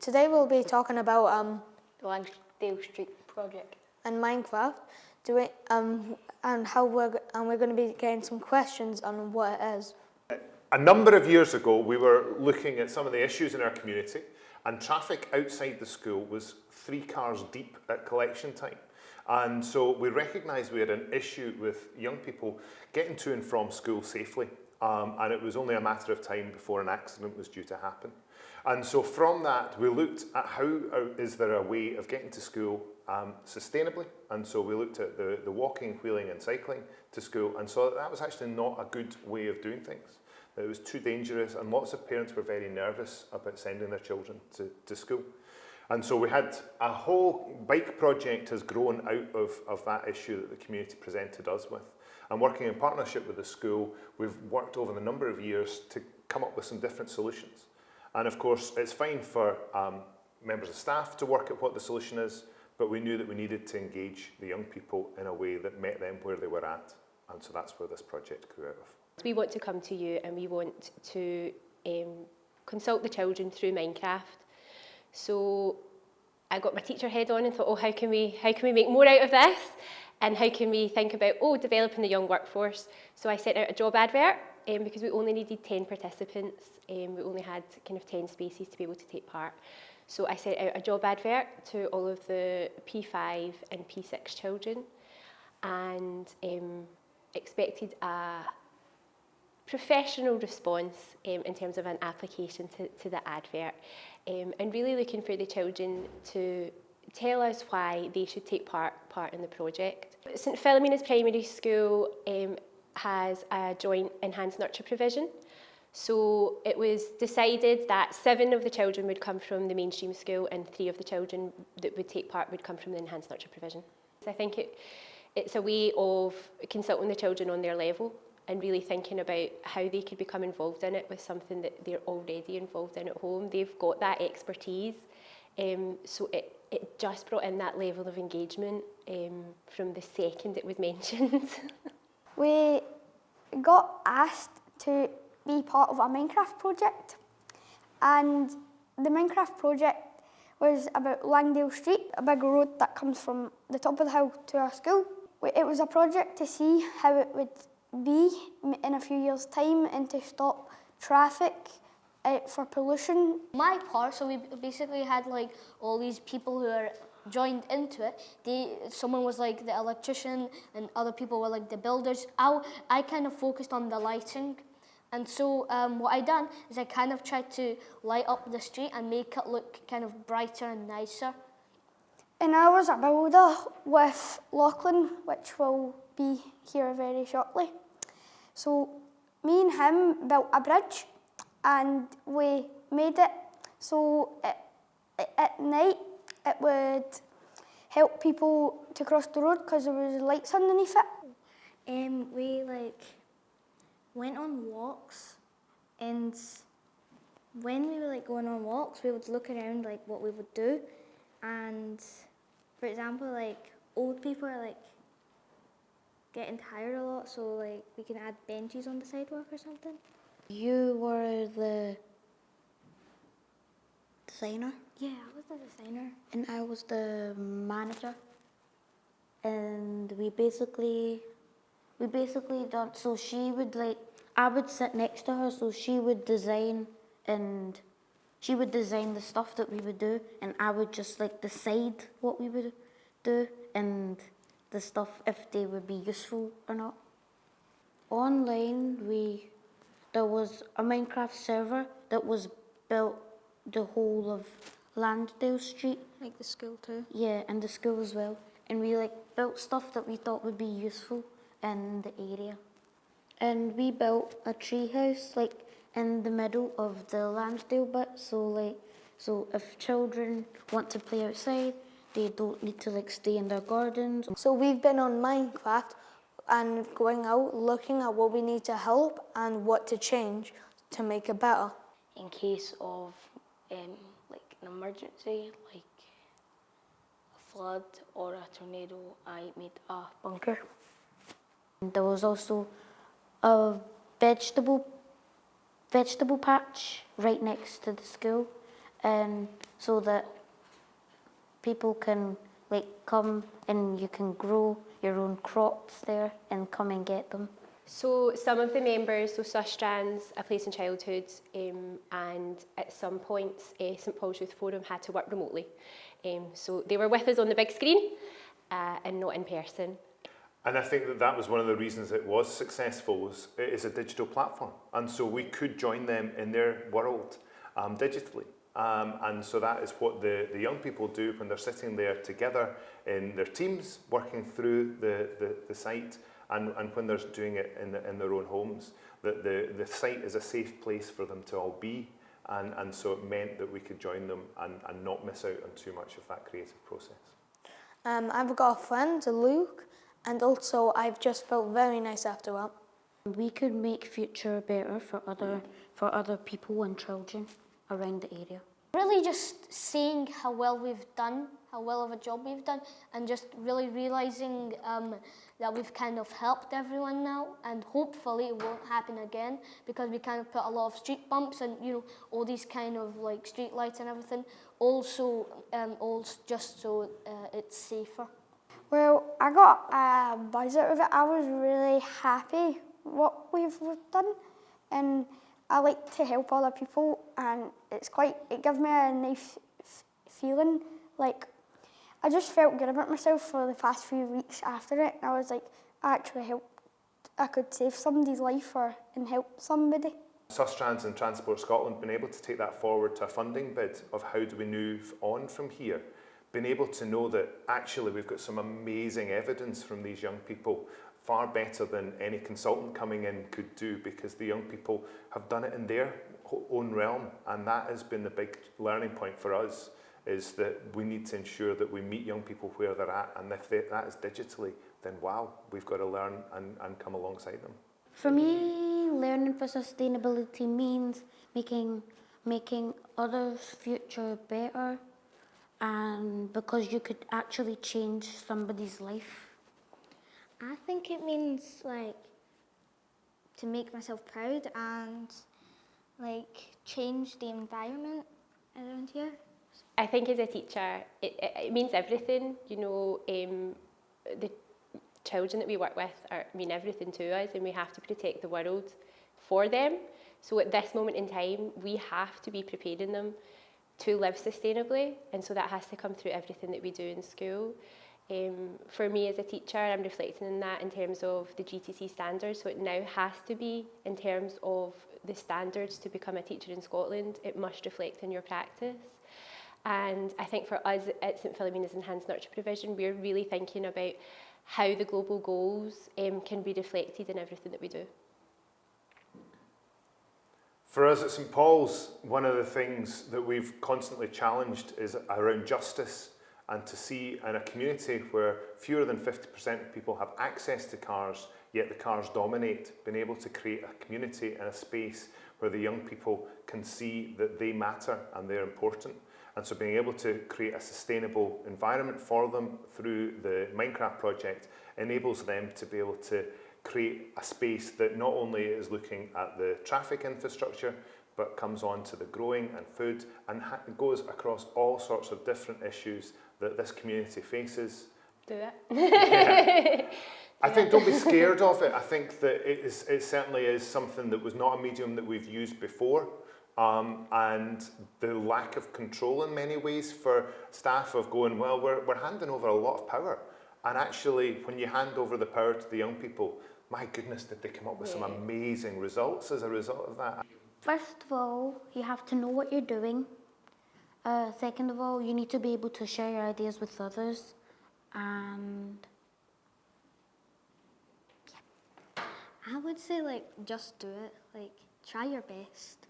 Today we'll be talking about the Langsdale Street project and Minecraft, and how we're going to be getting some questions on what it is. A number of years ago, we were looking at some of the issues in our community, and traffic outside the school was 3 cars deep at collection time. And so we recognised we had an issue with young people getting to and from school safely. And it was only a matter of time before an accident was due to happen. And so from that, we looked at how is there a way of getting to school sustainably. And so we looked at the walking, wheeling and cycling to school and saw that that was actually not a good way of doing things. That it was too dangerous, and lots of parents were very nervous about sending their children to school. And so we had a whole bike project has grown out of that issue that the community presented us with. And working in partnership with the school, we've worked over the number of years to come up with some different solutions. And of course, it's fine for members of staff to work at what the solution is, but we knew that we needed to engage the young people in a way that met them where they were at. And so that's where this project grew out of. We want to come to you and we want to consult the children through Minecraft. So I got my teacher head on and thought, oh, how can we make more out of this? And how can we think about, developing the young workforce? So I sent out a job advert because we only needed 10 participants. We only had kind of 10 spaces to be able to take part. So I sent out a job advert to all of the P5 and P6 children and expected a professional response in terms of an application to the advert, and really looking for the children to tell us why they should take part in the project. St Philomena's Primary School has a joint enhanced nurture provision. So it was decided that 7 of the children would come from the mainstream school and 3 of the children that would take part would come from the enhanced nurture provision. So I think it's a way of consulting the children on their level and really thinking about how they could become involved in it with something that they're already involved in at home. They've got that expertise, so it just brought in that level of engagement from the second it was mentioned. We got asked to be part of a Minecraft project, and the Minecraft project was about Langdale Street, a big road that comes from the top of the hill to our school. It was a project to see how it would be in a few years' time and to stop traffic for pollution. My part, so we basically had like all these people who are joined into it. Someone was like the electrician and other people were like the builders. I kind of focused on the lighting, and so what I done is I kind of tried to light up the street and make it look kind of brighter and nicer. And I was a builder with Lachlan, which will be here very shortly. So me and him built a bridge and we made it so at night it would help people to cross the road because there was lights underneath it. We went on walks, and when we were going on walks we would look around what we would do, and for example old people are getting tired a lot, so we can add benches on the sidewalk or something. You were the designer? Yeah, I was the designer. And I was the manager. And we basically done, so she would I would sit next to her, so she would design the stuff that we would do, and I would just decide what we would do and the stuff if they would be useful or not. Online, there was a Minecraft server that was built the whole of Lansdale Street. Like the school too? Yeah, and the school as well. And we built stuff that we thought would be useful in the area. And we built a tree house in the middle of the Lansdale bit, so if children want to play outside, they don't need to stay in their gardens. So we've been on Minecraft and going out, looking at what we need to help and what to change to make it better. In case of an emergency, like a flood or a tornado, I made a bunker. There was also a vegetable patch right next to the school, and so that people can like come and you can grow your own crops there and come and get them. So some of the members, so Sustrans, A Place in Childhood, and at some points St Paul's Youth Forum had to work remotely. So they were with us on the big screen and not in person. And I think that that was one of the reasons it was successful, was it is a digital platform. And so we could join them in their world digitally. And so that is what the young people do when they're sitting there together in their teams, working through the site, and when they're doing it in their own homes. That the site is a safe place for them to all be, and so it meant that we could join them and not miss out on too much of that creative process. I've got a friend, Luke, and also I've just felt very nice after that. We could make future better for other people and children around the area. Really just seeing how well we've done, how well of a job we've done, and just really realising that we've kind of helped everyone now, and hopefully it won't happen again, because we kind of put a lot of street bumps and, you know, all these kind of like street lights and everything, also just so it's safer. Well, I got a buzz out of it. I was really happy what we've done, and I like to help other people, and it gives me a nice feeling. Like, I just felt good about myself for the past few weeks after it. I was like, I could save somebody's life and help somebody. Sustrans and Transport Scotland have been able to take that forward to a funding bid of how do we move on from here. Been able to know that actually we've got some amazing evidence from these young people, far better than any consultant coming in could do, because the young people have done it in their own realm, and that has been the big learning point for us, is that we need to ensure that we meet young people where they're at, and if that is digitally, then wow, we've got to learn and come alongside them. For me, learning for sustainability means making others' future better, and because you could actually change somebody's life. I think it means like to make myself proud and like change the environment around here. I think as a teacher, it means everything. You know, the children that we work with mean everything to us, and we have to protect the world for them. So at this moment in time, we have to be preparing them to live sustainably, and so that has to come through everything that we do in school. For me as a teacher, I'm reflecting on that in terms of the GTC standards, so it now has to be in terms of the standards to become a teacher in Scotland. It must reflect in your practice. And I think for us at St Philomena's Enhanced Nurture Provision, we're really thinking about how the global goals can be reflected in everything that we do. For us at St Paul's, one of the things that we've constantly challenged is around justice, and to see in a community where fewer than 50% of people have access to cars, yet the cars dominate, being able to create a community and a space where the young people can see that they matter and they're important. And so being able to create a sustainable environment for them through the Minecraft project enables them to be able to create a space that not only is looking at the traffic infrastructure, but comes on to the growing and food, and goes across all sorts of different issues that this community faces. Do it. Yeah. I think don't be scared of it. I think that it certainly is something that was not a medium that we've used before. And the lack of control in many ways for staff of going, well, we're handing over a lot of power. And actually, when you hand over the power to the young people, my goodness, did they come up with some amazing results as a result of that. First of all, you have to know what you're doing. Second of all, you need to be able to share your ideas with others. And I would say like just do it. Like try your best.